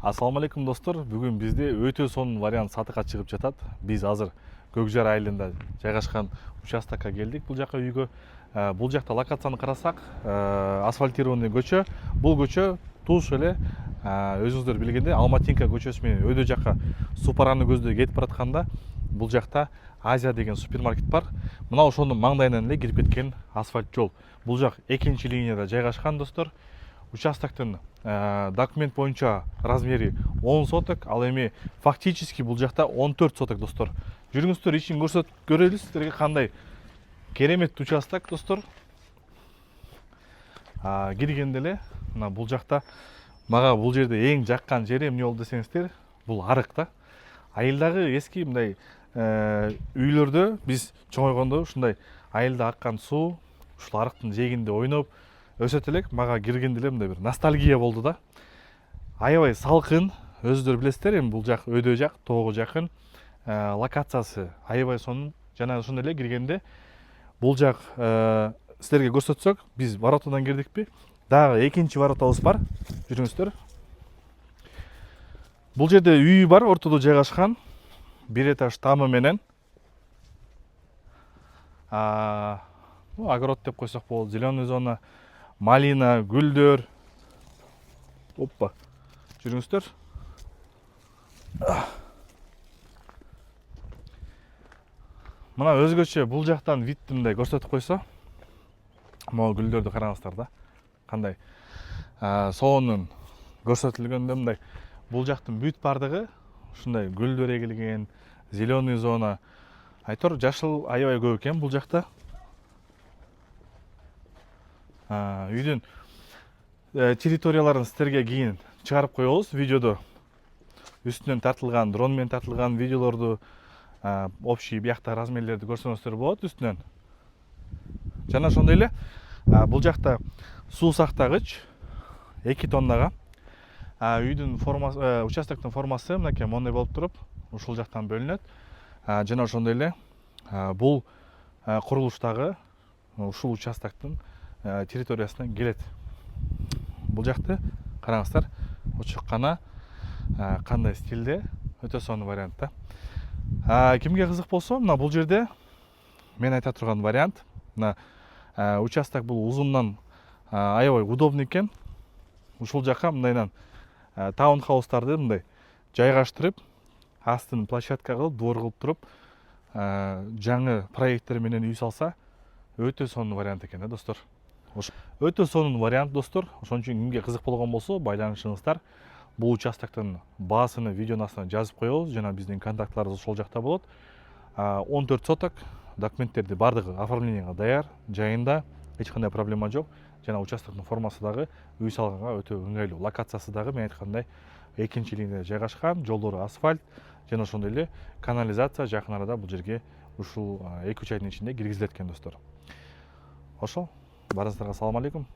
Ассаламу алейкум достор. Бүгүн бизде өтө сонун вариант сатыкка чыгып жатат. Биз азыр Көкжар айылында жайгашкан участокко келдик. Бул жака үйгө. Бул жакта локацияны карасак, асфальтированный көчө. Бул көчө туш эле өзүңүздөр билгендей Алматинка көчөсү менен өйдө жака Супараны көздөй кетип баратканда бул жакта Азия деген супермаркет бар. Мына ошонун маңдайынан эле кирип кеткен асфальт жол. Бул жак экинчи линияда жайгашкан достор. Участоктун документ боюнча размери 10 соток, ал эми фактически бул жакта 14 соток достор. Жүрүңүздөр ичин көрсөтүп көрөлү сиздерге кандай керемет участок достор. Киргенде эле мына бул жакта мага бул жерде эң жаккан жери эмне болду десеңиздер, бул арык да. Айылдагы эски мындай үйлөрдө биз чоңойгондо ушундай айылда аккан суу, ушул арыктын жээгинде ойноп өсөт элек. Мага киргенде эле мындай бир ностальгия болду да. Аябай салкын, өзүңүздөр билесиздер, эми бул жак өйдө жак, тоого жакын. Локациясы аябай сонун. Жана ошондой эле киргенде бул жак сиздерге көрсөтсөк, биз воротадан кирдикпи? Дагы экинчи воротабыз бар. Жүрүңүздөр. Бул жерде үй бар, ортодо жайгашкан. Бир этаж тамы менен. Огород деп койсок болот. Зеленый зона, малина, гүлдөр. Оппа. Жүрүңүздөр. Мына өзгөчө бул жактан витти мындай көрсөтүп койсо. Могу гүлдөрдү караңыздар да. Кандай соонун көрсөтүлгөндө мындай бул жактын бүт бардыгы ушундай гүлдөр эгилген, зеленый зона. Айтор жашыл аябай көп экен бул жакта. Үйдүн территорияларын сиздерге кийин чыгарып коебуз видеодо. Үстүнөн тартылган, дрон менен тартылган видеолорду, общий биякта размерлерди көрсөңүздөр болот үстүнөн. Жана ошондой эле бул жакта суу сактагыч 2 тоннага. Үйдүн формасы, участоктун формасы мынакей мондай болуп туруп, ушул жактан бөлүнөт. Жана ошондой эле бул курулуштагы ушул участоктун территориясынан келет. Бул жакты караңыздар, очуккана кандай стилде, өтө сонун вариант да. Кимге кызык болсо, мына бул жерде мен айта турган вариант, мына участок бул узундан аябай удобный экен. Ушул жака мындайдан таунхаустарды мындай жайгаштырып, астын площадка кылып, двор кылып туруп, жаңы проекттер менен үй салса, өтө сонун вариант экен да достор. Өтө сонун вариант достор. Ошон үчүн кимге кызык болгон болсо, байланышыңыздар. Бул участоктун баасыны видеонун астына жазып коебуз, жана биздин контактларыбыз ошол жакта болот. 14 соток, документтерди бардыгы оформленияга даяр, жайында, эч кандай проблема жок. Жана участоктун формасы дагы үй салганга өтө ыңгайлуу. Локациясы дагы мен айткандай экинчи линияда жайгашкан, жолдору асфальт, жана ошондой эле канализация жакын арада бул жерге ушул 2-3 айдын ичинде киргизилет экен достор. Ошол, барыңыздарга салам алейкум.